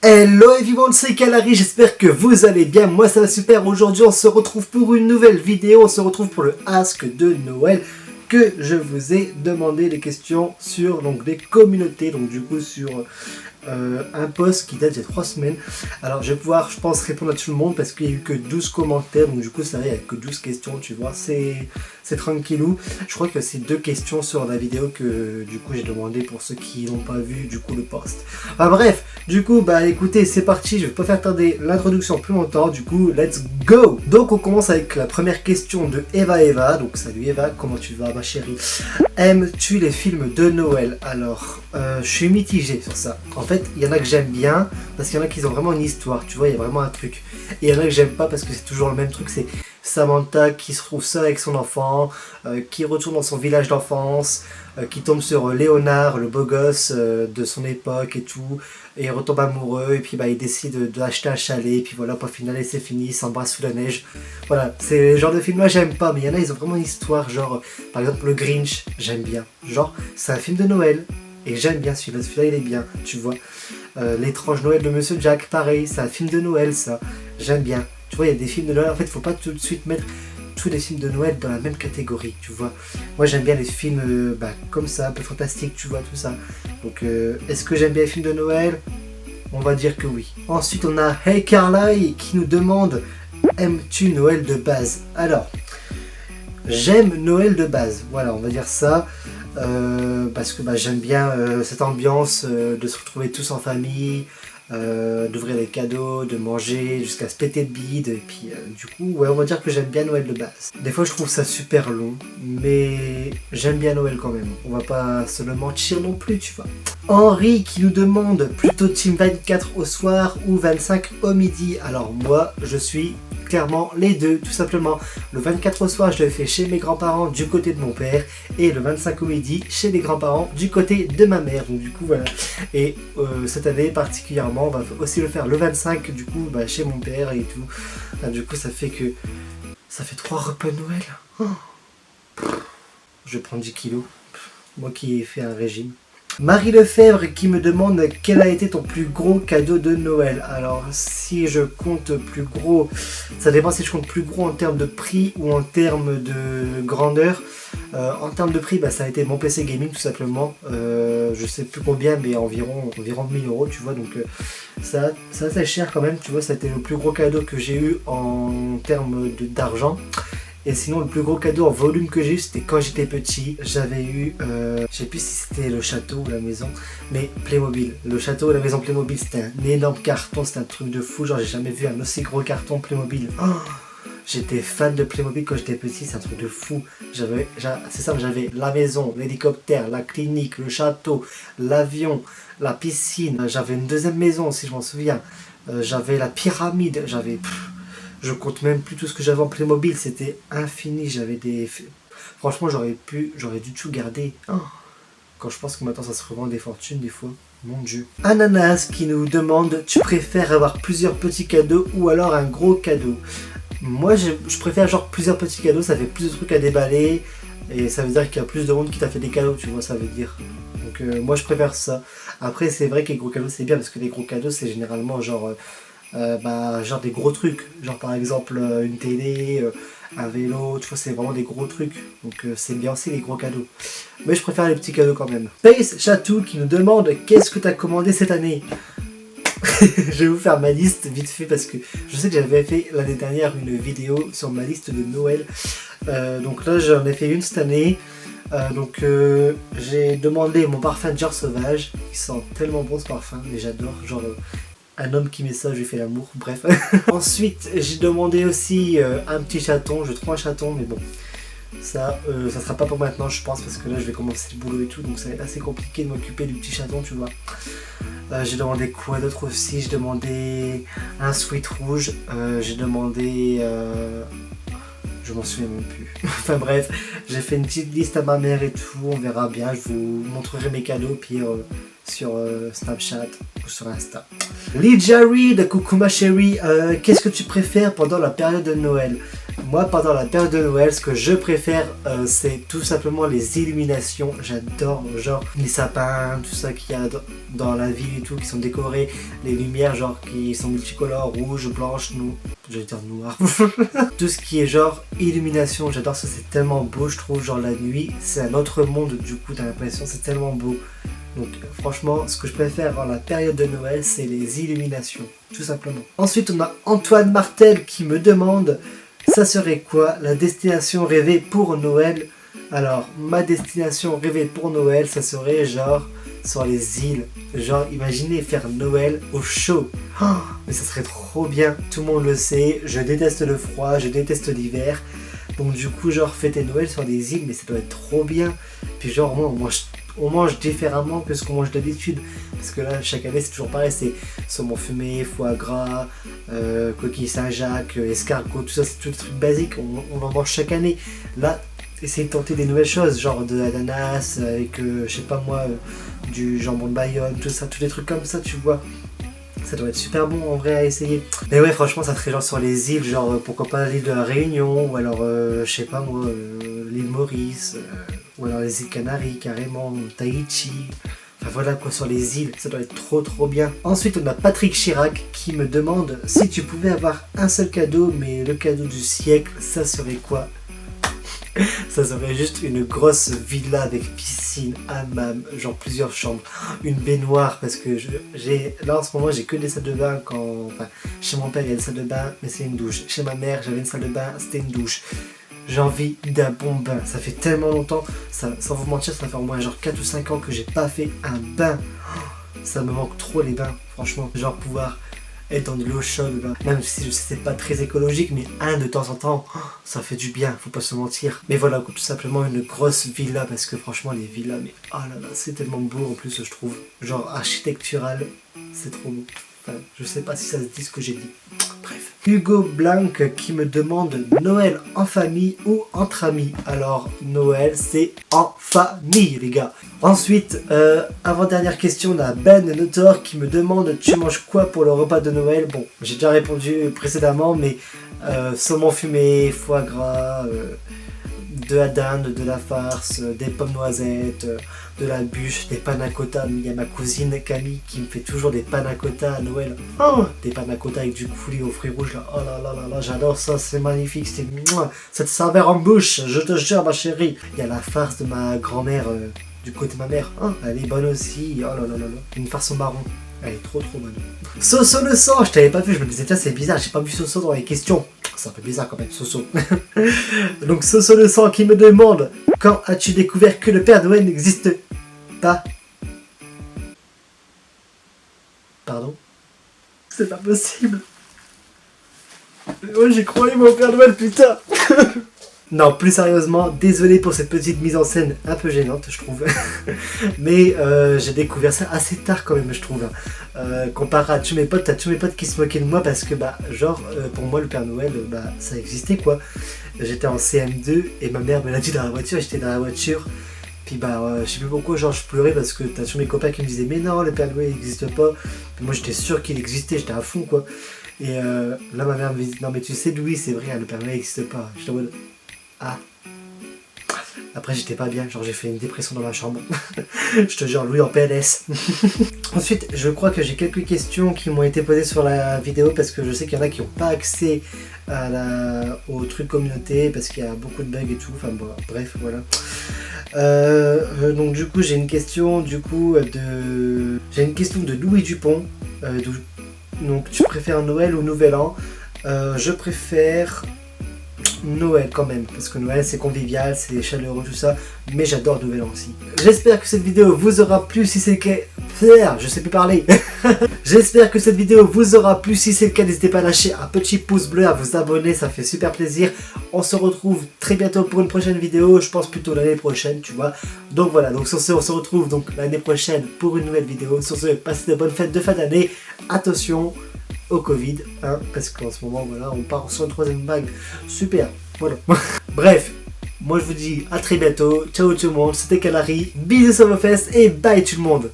Hello everyone, c'est Kalari, j'espère que vous allez bien, moi ça va super. Aujourd'hui on se retrouve pour une nouvelle vidéo, on se retrouve pour le Ask de Noël que je vous ai demandé des questions sur des communautés, donc du coup sur un post qui date d'il y a 3 semaines. Alors je vais pouvoir, je pense, répondre à tout le monde parce qu'il n'y a eu que 12 commentaires, donc du coup ça va, il n'y a que 12 questions, tu vois, c'est tranquillou. Je crois que c'est 2 questions sur la vidéo que du coup j'ai demandé pour ceux qui n'ont pas vu du coup le post. Enfin bref, du coup bah écoutez, c'est parti, je vais pas faire tarder l'introduction plus longtemps, du coup let's go. Donc on commence avec la première question de Eva. Donc salut Eva, comment tu vas ma chérie? Aimes-tu les films de Noël? Alors je suis mitigé sur ça. En fait, il y en a que j'aime bien parce qu'il y en a qui ont vraiment une histoire, tu vois, il y a vraiment un truc. Et il y en a que j'aime pas parce que c'est toujours le même truc, c'est Samantha qui se trouve seule avec son enfant, qui retourne dans son village d'enfance, qui tombe sur Léonard, le beau gosse de son époque et tout, et il retombe amoureux, et puis bah, il décide d'acheter un chalet, et puis voilà, pour finale, c'est fini, il s'embrasse sous la neige. Voilà, c'est le genre de film là j'aime pas, mais il y en a, ils ont vraiment une histoire, genre, par exemple, le Grinch, j'aime bien. Genre, c'est un film de Noël, et j'aime bien celui-là il est bien, tu vois. L'étrange Noël de Monsieur Jack, pareil, c'est un film de Noël, ça, j'aime bien. Tu vois, il y a des films de Noël, en fait, il faut pas tout de suite mettre tous les films de Noël dans la même catégorie, tu vois. Moi, j'aime bien les films comme ça, un peu fantastiques, tu vois, tout ça. Donc, est-ce que j'aime bien les films de Noël? On va dire que oui. Ensuite, on a Hey Carly qui nous demande « Aimes-tu Noël de base ?» Alors, j'aime Noël de base, voilà, on va dire ça. Parce que j'aime bien cette ambiance de se retrouver tous en famille, d'ouvrir des cadeaux, de manger jusqu'à se péter de bide, et puis du coup ouais, on va dire que j'aime bien Noël de base. Des fois je trouve ça super long, mais j'aime bien Noël quand même, on va pas se le mentir non plus, tu vois. Henri qui nous demande plutôt team 24 au soir ou 25 au midi. Alors moi je suis clairement les deux, tout simplement. Le 24 au soir je le fais chez mes grands-parents du côté de mon père, et le 25 au midi chez les grands-parents du côté de ma mère, donc du coup voilà. Et cette année particulièrement on va aussi le faire le 25 du coup chez mon père et tout. Enfin, du coup ça fait 3 repas de Noël. Oh. Je prends 10 kilos, moi qui ai fait un régime. Marie Lefebvre qui me demande quel a été ton plus gros cadeau de Noël. Alors si je compte plus gros, ça dépend si je compte plus gros en termes de prix ou en termes de grandeur. En termes de prix, ça a été mon PC gaming tout simplement. Je sais plus combien, mais environ 1000 euros, tu vois. Donc ça c'est cher quand même, tu vois. Ça a été le plus gros cadeau que j'ai eu en termes d'argent. Et sinon, le plus gros cadeau en volume que j'ai eu, c'était quand j'étais petit. J'avais eu, je sais plus si c'était le château ou la maison, mais Playmobil. Le château ou la maison Playmobil, c'était un énorme carton, c'était un truc de fou. Genre, j'ai jamais vu un aussi gros carton Playmobil. Oh, j'étais fan de Playmobil quand j'étais petit, c'est un truc de fou. J'avais la maison, l'hélicoptère, la clinique, le château, l'avion, la piscine. J'avais une deuxième maison, si je m'en souviens. J'avais la pyramide, je compte même plus tout ce que j'avais en Playmobil, c'était infini, j'avais des... Franchement, j'aurais dû tout garder. Oh. Quand je pense que maintenant ça se revend des fortunes des fois, mon dieu. Ananas qui nous demande, tu préfères avoir plusieurs petits cadeaux ou alors un gros cadeau? Moi, je préfère genre plusieurs petits cadeaux, ça fait plus de trucs à déballer, et ça veut dire qu'il y a plus de monde qui t'a fait des cadeaux, tu vois, ça veut dire. Donc moi je préfère ça. Après, c'est vrai que les gros cadeaux c'est bien, parce que les gros cadeaux c'est généralement genre des gros trucs, genre par exemple une télé, un vélo, tu vois, c'est vraiment des gros trucs, donc c'est bien aussi les gros cadeaux, mais je préfère les petits cadeaux quand même. Space Chatou qui nous demande qu'est-ce que tu as commandé cette année. Je vais vous faire ma liste vite fait parce que je sais que j'avais fait l'année dernière une vidéo sur ma liste de Noël, donc là j'en ai fait une cette année. J'ai demandé mon parfum Dior Sauvage, il sent tellement bon ce parfum, mais j'adore, genre un homme qui met ça, je lui fais l'amour, bref. Ensuite, j'ai demandé aussi un petit chaton, je trouve un chaton, mais bon, ça sera pas pour maintenant, je pense, parce que là, je vais commencer le boulot et tout, donc ça va être assez compliqué de m'occuper du petit chaton, tu vois. J'ai demandé quoi d'autre aussi, j'ai demandé un sweat rouge, j'ai demandé... je m'en souviens même plus. Enfin bref, j'ai fait une petite liste à ma mère et tout, on verra bien, je vous montrerai mes cadeaux, puis sur Snapchat ou sur Insta. Lydia Reed, coucou ma chérie, qu'est-ce que tu préfères pendant la période de Noël? Moi, pendant la période de Noël, ce que je préfère, c'est tout simplement les illuminations. J'adore, genre, les sapins, tout ça qu'il y a dans la ville et tout, qui sont décorés, les lumières, genre, qui sont multicolores, rouge, blanche, j'allais dire noir. Tout ce qui est genre illumination, j'adore ça, c'est tellement beau, je trouve, genre la nuit, c'est un autre monde, du coup, t'as l'impression, c'est tellement beau. Donc franchement, ce que je préfère dans la période de Noël, c'est les illuminations, tout simplement. Ensuite, on a Antoine Martel qui me demande, ça serait quoi la destination rêvée pour Noël? Alors, ma destination rêvée pour Noël, ça serait genre sur les îles. Genre, imaginez faire Noël au chaud. Oh, mais ça serait trop bien, tout le monde le sait, je déteste le froid, je déteste l'hiver. Donc du coup, genre, fêter Noël sur des îles, mais ça doit être trop bien. Puis genre, moi, on mange différemment que ce qu'on mange d'habitude. Parce que là, chaque année, c'est toujours pareil. C'est saumon fumé, foie gras, coquille Saint-Jacques, escargot, tout ça, c'est tous des trucs basiques. On en mange chaque année. Là, essayez de tenter des nouvelles choses, genre de l'ananas, avec, je sais pas moi, du jambon de Bayonne, tout ça, tous des trucs comme ça, tu vois. Ça doit être super bon en vrai à essayer. Mais ouais, franchement, ça serait genre sur les îles, genre pourquoi pas l'île de la Réunion, ou alors, je sais pas moi, l'île Maurice, ou alors les îles Canaries carrément, Tahiti. Enfin voilà quoi, sur les îles, ça doit être trop bien. Ensuite, on a Patrick Chirac qui me demande si tu pouvais avoir un seul cadeau, mais le cadeau du siècle, ça serait quoi? Ça serait juste une grosse villa avec piscine, hammam, genre plusieurs chambres, une baignoire parce que là en ce moment j'ai que des salles de bain enfin, chez mon père il y a des salles de bain mais c'est une douche, chez ma mère j'avais une salle de bain, c'était une douche. J'ai envie d'un bon bain, ça fait tellement longtemps, sans vous mentir ça fait au moins genre 4 ou 5 ans que j'ai pas fait un bain. Ça me manque trop les bains, franchement, genre pouvoir être dans de l'eau chaude, même si je sais c'est pas très écologique, mais un de temps en temps, ça fait du bien, faut pas se mentir. Mais voilà, tout simplement une grosse villa, parce que franchement les villas, mais oh là là, c'est tellement beau en plus je trouve. Genre architectural, c'est trop beau. Enfin, je sais pas si ça se dit ce que j'ai dit. Bref. Hugo Blanc qui me demande Noël en famille ou entre amis. Alors Noël c'est en famille les gars. Ensuite, avant-dernière question, on a Ben Notor qui me demande tu manges quoi pour le repas de Noël? Bon, j'ai déjà répondu précédemment, mais saumon fumé, foie gras, de la dinde, de la farce, des pommes noisettes, de la bûche, des panna cotta. Il y a ma cousine Camille qui me fait toujours des panna cotta à Noël. Oh, des panna cotta avec du coulis aux fruits rouges là. Oh là là là là, j'adore ça, c'est magnifique, c'est cette saveur en bouche, je te jure ma chérie. Il y a la farce de ma grand-mère du côté de ma mère. Oh, elle est bonne aussi. Oh là là là là. Une farce au marron. Elle est trop bonne. Soso le sang, je t'avais pas vu, je me disais tiens c'est bizarre, j'ai pas vu Soso dans les questions. C'est un peu bizarre quand même, Soso. Donc Soso le sang qui me demande quand as-tu découvert que le Père Noël n'existe pas? Pardon? C'est pas possible. Moi j'ai croyé mon Père Noël, putain. Non, plus sérieusement, désolé pour cette petite mise en scène un peu gênante, je trouve. Mais j'ai découvert ça assez tard quand même, je trouve. Comparé à tous mes potes, t'as tous mes potes qui se moquaient de moi parce que, pour moi, le Père Noël, ça existait, quoi. J'étais en CM2 et ma mère me l'a dit dans la voiture, j'étais dans la voiture. Puis je sais plus pourquoi, genre je pleurais parce que t'as tous mes copains qui me disaient mais non, le Père Noël n'existe pas. Puis moi j'étais sûr qu'il existait, j'étais à fond, quoi. Et là ma mère me dit non mais tu sais Louis, c'est vrai, le Père Noël n'existe pas. J'étais en mode ah. Après j'étais pas bien, genre j'ai fait une dépression dans ma chambre. Je te jure, Louis en PLS. Ensuite, je crois que j'ai quelques questions qui m'ont été posées sur la vidéo parce que je sais qu'il y en a qui n'ont pas accès au truc communauté parce qu'il y a beaucoup de bugs et tout. Enfin bon, bref, voilà. Donc du coup j'ai une question de Louis Dupont. Donc tu préfères Noël ou Nouvel An? Je préfère Noël quand même, parce que Noël c'est convivial, c'est chaleureux tout ça, mais j'adore Nouvel An aussi. J'espère que cette vidéo vous aura plu, si c'est le cas, je sais plus parler. J'espère que cette vidéo vous aura plu, si c'est le cas n'hésitez pas à lâcher un petit pouce bleu, à vous abonner, ça fait super plaisir. On se retrouve très bientôt pour une prochaine vidéo, je pense plutôt l'année prochaine, tu vois. Donc voilà, donc sur ce on se retrouve donc l'année prochaine pour une nouvelle vidéo. Sur ce, passez de bonnes fêtes de fin d'année, attention au Covid, hein, parce qu'en ce moment, voilà, on part sur une troisième vague. Super, voilà. Bref, moi je vous dis à très bientôt. Ciao tout le monde, c'était Kalari. Bisous sur vos fesses et bye tout le monde.